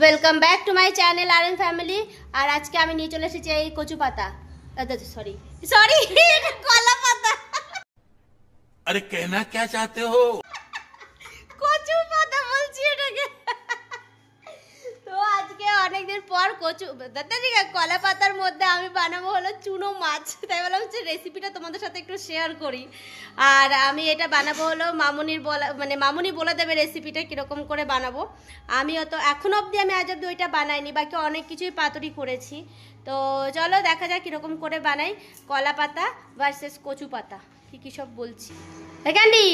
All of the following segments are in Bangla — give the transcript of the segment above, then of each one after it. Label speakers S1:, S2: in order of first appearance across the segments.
S1: Welcome back to my channel R N family. আর আজকে আমি নিয়ে চলে এসেছি এই কচু পাতা, সরি কলা পাতা।
S2: अरे कहना क्या चाहते हो?
S1: কচু পাতা বলছি এটাকে। তো আজকে অনেকদিন পর কলা পাতার মধ্যে আমি বানাবো হলো চুনো মাছ। তাই বললাম যে রেসিপিটা তোমাদের সাথে একটু শেয়ার করি। আর আমি এটা বানাবো হলো মামুনির বলা, মানে মামুনি বলে দেবে রেসিপিটা কীরকম করে বানাবো। আমিও তো এখনো অবধি আমি আজ অবধি ওইটা বানাইনি, বাকি অনেক কিছুই পাতুরি করেছি। তো চলো দেখা যাক কীরকম করে বানাই কলা পাতা ভার্সেস কচু পাতা। কী সব বলছি। ক্যান্ডি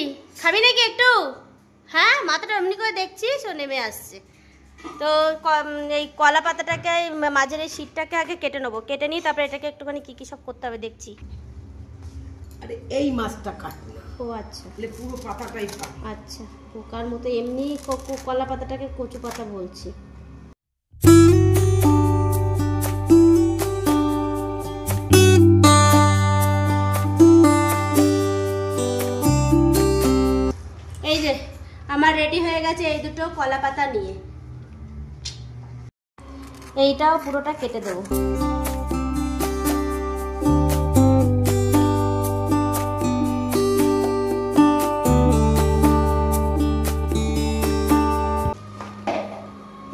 S1: খাবি নাকি একটু? হ্যাঁ, মাথাটা এমনি করে দেখছিস ও নেমে আসছে। তো এই কলা পাতাটাকে মাঝের এই শীটটাকে আগে কেটে নেবো, কেটে নিই তারপরে এটাকে একটুখানি কী সব করতে হবে দেখছি।
S3: আরে এই মাছটা কাটবো না।
S1: ও আচ্ছা,
S3: তাহলে পুরো পাতাটাই কাটবো।
S1: আচ্ছা, পোকার মতো এমনি কলা পাতাটাকে কচু পাতা বলছি। এই যে আমার রেডি হয়ে গেছে এই দুটো কলা পাতা নিয়ে। এইটাও পুরোটা কেটে দেবো।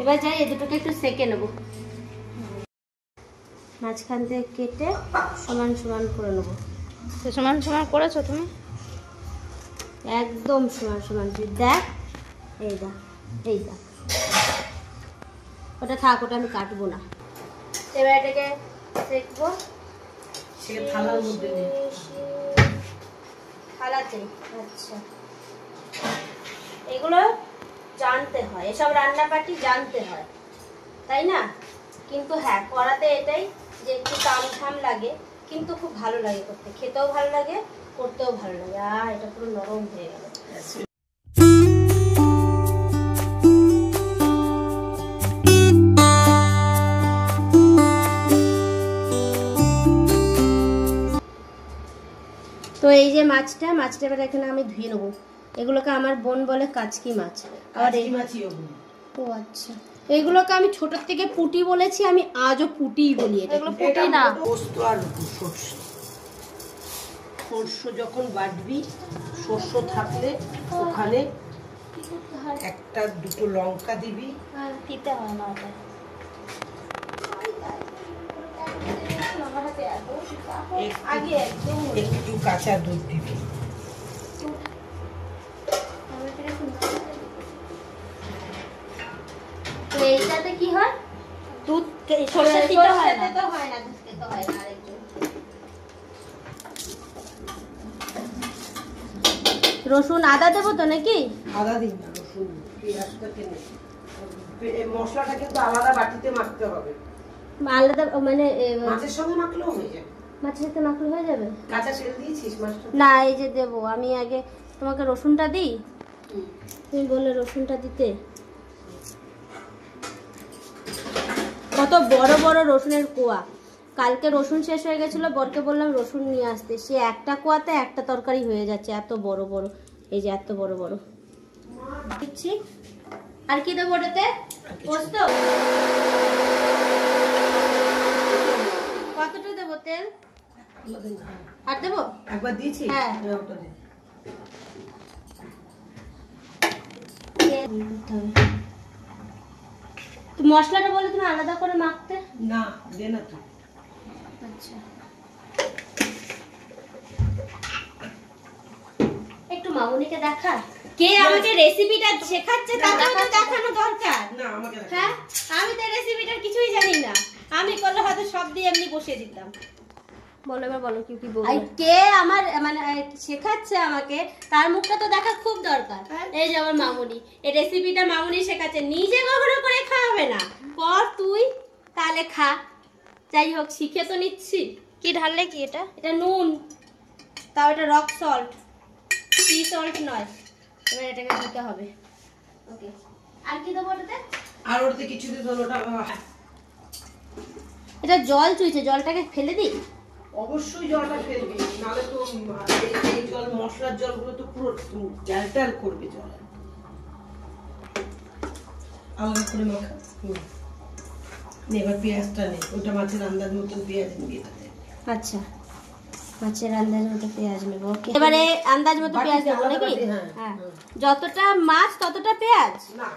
S1: এবার যাই এই দুটোকে একটু সেকে নেবো। মাঝখান থেকে কেটে সমান সমান করে নেবো।
S4: তো সমান সমান করেছো তুমি?
S1: একদম সমান সমান। দেখ এই দেখ, এই দেখ, ওটা থাক, ওটা আমি কাটবো না। এবার এটাকে সেকবো।
S3: সে থালার মধ্যে নে।
S1: থালাতে? আচ্ছা, এগুলো জানতে হয়, এসব রান্নাবাটি জানতে হয়, তাই না? কিন্তু হ্যাঁ, করাতে এটাই যে একটু তামঝাম লাগে, কিন্তু খুব ভালো লাগে করতে, খেতেও ভালো লাগে, করতেও ভালো লাগে। এটা পুরো নরম হয়ে গেল। তো এই যে মাছটা এবার এখানে আমি ধুয়ে নেবো। এগুলোকে আমার বোন বলে কাচকি মাছ। আর এই
S3: মাছই হবে।
S1: ও আচ্ছা, এইগুলোকে আমি ছোট থেকে পুঁটি বলেছি, আমি আজও পুঁটিই বলি।
S4: এগুলো পুঁটি না,
S3: পোস্ত আর সর্ষে। সর্ষে যখন বাটবি, সর্ষে থাকলে ওখানে একটা দুটো লঙ্কা দিবি।
S4: দিতে হয় না ওটা।
S3: একটু কাঁচা দুধ দিবি।
S1: এইটাতে কি হয়?
S4: দুধ সরষে দিতে হয় না।
S1: তো হয় না, দুধ খেতে হয় না। রসুন আদা দেবো তো নাকি?
S3: আদা দিন না, রসুন পেঁয়াজটাকে নে। মশলাটা কিন্তু আলাদা বাটিতে মাখতে হবে।
S1: আলাদা মানে
S3: মাছের সঙ্গে মাখলেও হয়ে যাবে।
S1: মাছের সাথে মাখলে হয়ে যাবে?
S3: কাঁচা তেল দিয়েছিস মাছটা?
S1: না, এই যে দেবো আমি আগে। তোমাকে রসুনটা দিই, তুমি বললে রসুনটা দিতে। কত বড় বড় রসুনের কোয়া। কালকে রসুন শেষ হয়ে গেছিলো, বরকে বললাম রসুন নিয়ে আসতে, সে একটা কোয়াতে একটা তরকারি হয়ে যাচ্ছে, এত বড় বড়। এই যে এত বড় বড় দিচ্ছি। আর কি দেবো ওটাতে? পোস্ত। কতটা দেবো তেল? আর দেবো?
S3: একবার দিয়েছি?
S1: হ্যাঁ।
S3: ওটা দে।
S1: মশলাটা বলে তুমি আলাদা করে মাখতে?
S3: না, দে না তুই।
S1: আচ্ছা, একটু মামুনিকে দেখা। কে আমাকে রেসিপিটা শেখাচ্ছে তাকে তো দেখানো দরকার।
S3: না, আমাকে দেখা।
S1: হ্যাঁ, আমি তো রেসিপিটার কিছুই জানি না। আমি করলে হয়তো সব দিয়ে এমনি বসিয়ে দিতাম। বলো এবার, বলো কি কি বলবো। কে আমার মানে শেখাচ্ছে আমাকে, তার মুখটা তো দেখা খুব দরকার। এই যে আমার মামুনি, এই রেসিপিটা মামুনি শেখাচ্ছে, নিজে কখনো করে খাওয়াবে না। কর তুই, তাহলে খা। যাই হোক, শিখে তো নিচ্ছি।
S4: কি ঢাললে কি এটা?
S1: এটা নুন, তাও এটা রক সল্ট, সি সল্ট নয়। এবার এটাকে দিতে হবে। ওকে, আর কি দেবো ওটাতে?
S3: আর ওটাতে কিছু দিতে হলো না।
S1: এটা জল চুইছে, জলটাকে ফেলে দিই।
S3: অবশ্যই জলটা ফেলবি, নাহলে তো এই জল, মশলার জলগুলো তো পুরো ট্যাল করবে জল। আলাদা করে মাখা। এবার পেঁয়াজটা নেই, ওটা মাছের আন্দাজ মতন পেঁয়াজ নিবি এটাতে।
S1: আচ্ছা, মাছের আন্দাজ মতো পেঁয়াজ নেবো। ওকে, এবারে আন্দাজ মতো পেঁয়াজ দেবো নাকি? হ্যাঁ, যতটা মাছ ততটা পেঁয়াজ।
S3: না,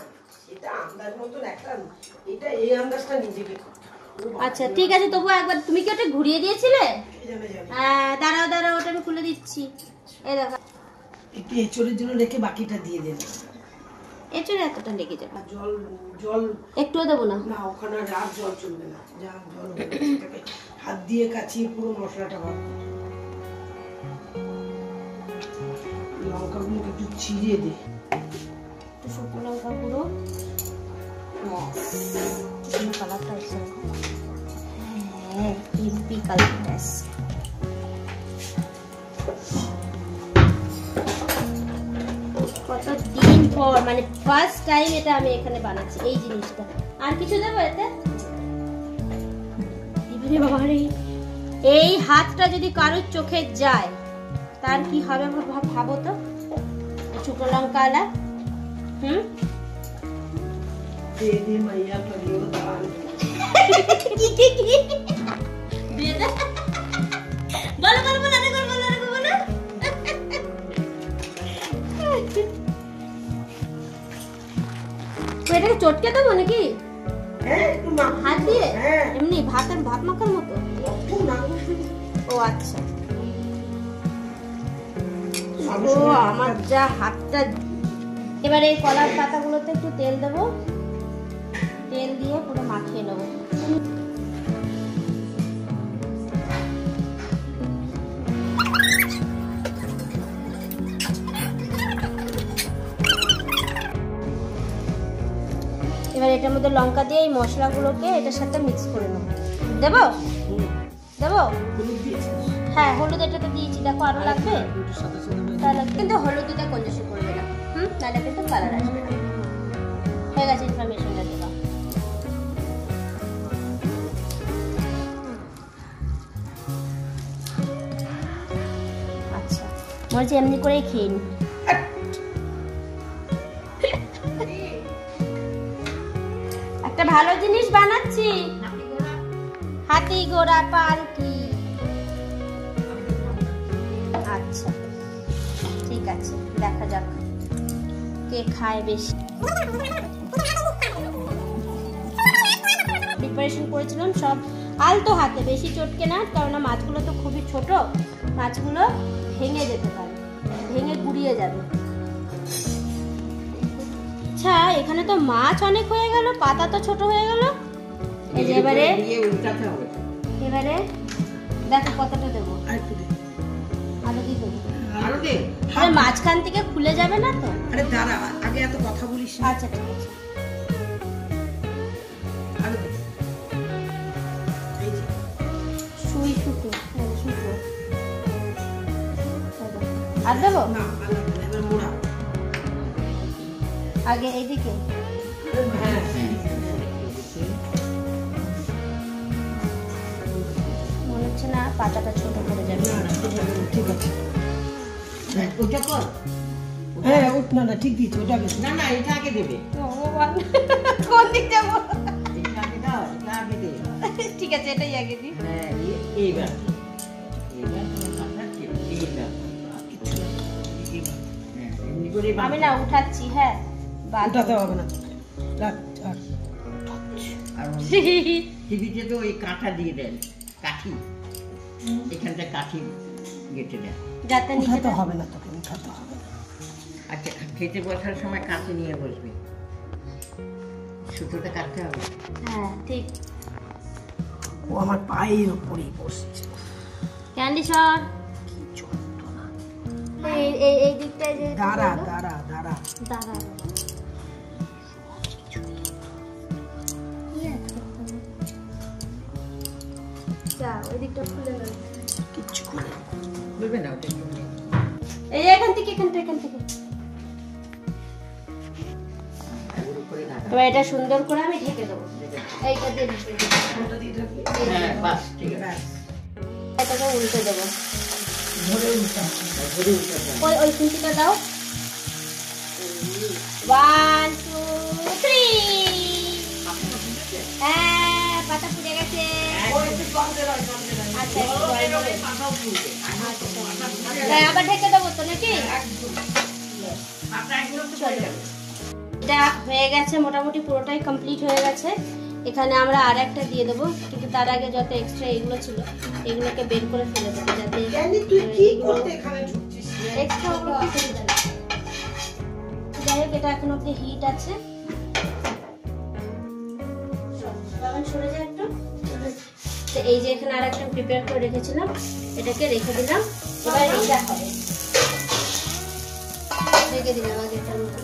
S3: এটা আন্দাজ মতন একটা, এটা এই আন্দাজটা নিজেকে।
S1: আচ্ছা ঠিক আছে, তবু একবার তুমি কি ওটা ঘুরিয়ে দিয়েছিলে? হ্যাঁ, দাঁড়াও দাঁড়াও, ওটা আমি খুলে দিচ্ছি। এই দেখো,
S3: একটু এঁচড়ের জন্য রেখে বাকিটা দিয়ে দেবে।
S1: এঁচড়ে এতটা লেগে যাবে।
S3: জল জল
S1: একটুও দেবো না?
S3: না, ওখানে আর জল চলবে না। যা জল হবে সেটাকে হাত দিয়ে কাচিয়ে পুরো মশলাটা বার করো। লঙ্কাগুলো একটু ছিঁড়িয়ে দে।
S1: একটু শুকনো লঙ্কা গুঁড়ো, কালারটা এসে, হ্যাঁ পিঙ্কি কালার। ব্যাস, কতদিন পর, মানে ফার্স্ট টাইম এটা আমি এখানে বানাচ্ছি এই জিনিসটা। আর কিছু দেবো এতে? এই হাতটা যদি কারোর চোখে যায় তার কি হবে ভাবো তো। শুকনো লঙ্কা আলা,
S3: দে দে মাইয়া করিও দান।
S1: কি দিয়ে দে, বলো বলো বলো, আরেকবার বলো, আরেকবার বলো। এটাকে চটকে দেবো নাকি?
S3: হ্যাঁ, একটু মাখো।
S1: হাত দিয়ে?
S3: হ্যাঁ।
S1: এমনি ভাত মাখার মতো?
S3: একটু মাখো।
S1: ও আচ্ছা। ও আমার যা হাতটা। এবারে এই কলার পাতাগুলোতে একটু তেল দেবো, তেল দিয়ে পুরো মাখিয়ে নেবো। এবার এটার মধ্যে লঙ্কা দিয়ে এই মশলাগুলোকে এটার সাথে মিক্স করে নেবো। দেবো দেবো? হ্যাঁ, হলুদ এটাতে দিয়েছি, দেখো আরো লাগবে তাহলে, কিন্তু হলুদ দিতে কঞ্জুসি করবে না, তাহলে কিন্তু কালার আসবে না। হয়ে গেছে ইনফরমেশনটা দেওয়া। আচ্ছা, বলছি এমনি করেই খেয়ে নি। একটা ভালো জিনিস বানাচ্ছি, হাতি ঘোড়া পালকি। আচ্ছা ঠিক আছে, দেখা যাক কে খায় বেশি। প্রিপারেশন করেছিলাম সব আলতো হাতে, বেশি চটকে না, কারণ মাছগুলো তো খুবই ছোট, মাছগুলো ভেঙে যেতে পারে, ভেঙে গুড়িয়ে যাবে। আচ্ছা, এখানে তো মাছ অনেক হয়ে গেল, পাতা তো ছোট হয়ে গেল। এই যে এবারে দেখো কতটা দেবো, আলু দিয়ে দেবো। আরে মাঝখান থেকে খুলে যাবে না তো?
S3: আরে দাঁড়া, আগে এত কথা বলিস না।
S1: আচ্ছা ঠিক আছে। সুই সুতো, সুতো আর দেবো
S3: না, এবার মোড়া।
S1: আগে এইদিকে।
S3: হ্যাঁ,
S1: মনে হচ্ছে না পাতাটা ছোট করে যাবে।
S3: ঠিক আছে, ওটা কর। হ্যাঁ, না ঠিক দিচ্ছি, ওটা আগে। না না, এটা আগে দেবে।
S1: কোন দিক যাবো?
S3: এটা আগে দাও, এটা আগে দে।
S1: ঠিক আছে, এটাই আগে দিই।
S3: হ্যাঁ, এইবার
S1: আমি না উঠাচ্ছি। হ্যাঁ,
S3: উঠাতে হবে না,
S5: টিভিতে তো ওই কাঁটা দিয়ে দেন, কাঠি, এখানটা কাঠি গেটে দেন,
S1: যাতে
S3: উঠাতে হবে না, তোকে উঠাতে হবে না।
S5: আচ্ছা, খেতে বসার সময় কাঁচি নিয়ে বসবে, সুতোটা কাটতে হবে।
S1: হ্যাঁ ঠিক।
S3: ও আমার পায়ের উপরেই বসছে।
S1: ক্যান্ডি সর, এই দিকটায় যে
S3: দাঁড়া দাঁড়া দাঁড়া
S1: দাঁড়া, ওই দিকটা খুলে গেল,
S3: কিচ্ছু করে
S5: বলবে না ওটা একটু নিয়ে।
S1: এই এখান থেকে
S5: উপরে রাখা।
S1: এবার এটা সুন্দর করে আমি ঢেকে দেবো। এইটা দিয়ে
S3: ওটা দিয়ে রাখবি।
S5: হ্যাঁ, বাস ঠিক আছে।
S1: এটাকে উল্টে দেবো।
S3: ধরে উঠা,
S5: ধরে উঠে দেন।
S1: ওই খুঁটিটা দাও। 1 2 3 আচ্ছা আবার ঢেকে দেবো তো নাকি? এটা হয়ে গেছে, মোটামুটি পুরোটাই কমপ্লিট হয়ে গেছে। এখানে আমরা আর একটা দিয়ে দেবো, কিন্তু তার আগে যত এক্সট্রা এগুলো ছিল এগুলোকে বের করে ফেলে দেবো, যাতে এক্সট্রা যাই হোক। এটা এখন অব্দি হিট আছে, সরে যায় একটু। তো এই যে এখানে আর একটা প্রিপেয়ার করে রেখেছিলাম, এটাকে রেখে দিলাম। এবার এইটা হবে, রেখে দিলাম আগেরটার মতো।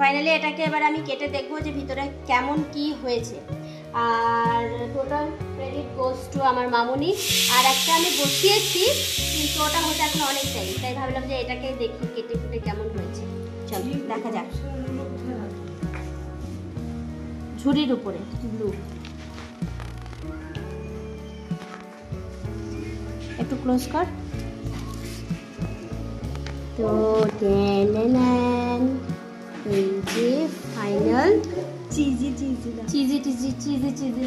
S1: ফাইনালি এটাকে এবার আমি কেটে দেখবো যে ভিতরে কেমন কি হয়েছে। আর টোটাল ক্রেডিট গোস টু আমার মামুনি। আর একটা আমি বসিয়েছি, কিন্তু ওটা হতে এখন অনেক টাইম, তাই ভাবলাম যে এটাকে দেখি কেটে কুটে কেমন হয়েছে। চল দেখা যাক। ঝুড়ির উপরে ব্লু, একটু ক্লোজ কর। তো এই যে ফাইনাল চিজি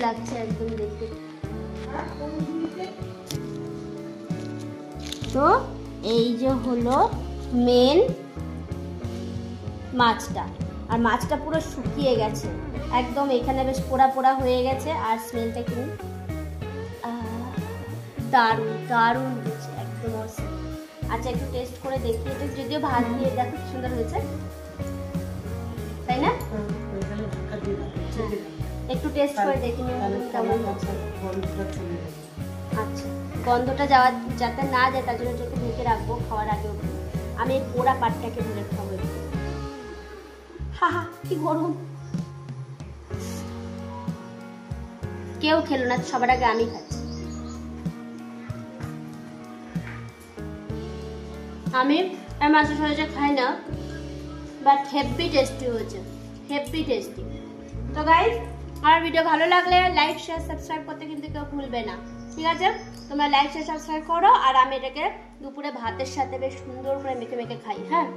S1: লাগছে একদম দেখতে। তো এই যে হলো মেন মাছটা, আর মাছটা পুরো শুকিয়ে গেছে একদম, এখানে বেশ পোড়া পোড়া হয়ে গেছে। আর স্মেলটা কি দারুণ দারুণ হচ্ছে একদম অসম। আচ্ছা একটু টেস্ট করে দেখি, এটা যদিও ভাত দিয়ে দেখো কি সুন্দর হয়েছে, তাই না? একটু টেস্ট করে দেখি কেমন হচ্ছে। আচ্ছা গন্ধটা যাওয়া যাতে না যায় তার জন্য একটু ঢেকে রাখবো খাওয়ার আগে। আমি এই পোড়া পাটটাকে ধরে খাবো। হা হা কি গরম, কেউ খেলো না, সবার আগে আমি খাচ্ছি। আমি মাছের সহজে খাই না, বাট হেভি টেস্টি হয়েছে, হেভি টেস্টি। তো গাইস আমার ভিডিও ভালো লাগলে লাইক শেয়ার সাবস্ক্রাইব করতে কিন্তু কেউ ভুলবে না, ঠিক আছে? তোমরা লাইক শেয়ার সাবস্ক্রাইব করো, আর আমি এটাকে দুপুরে ভাতের সাথে বেশ সুন্দর করে মেখে মেখে খাই। হ্যাঁ।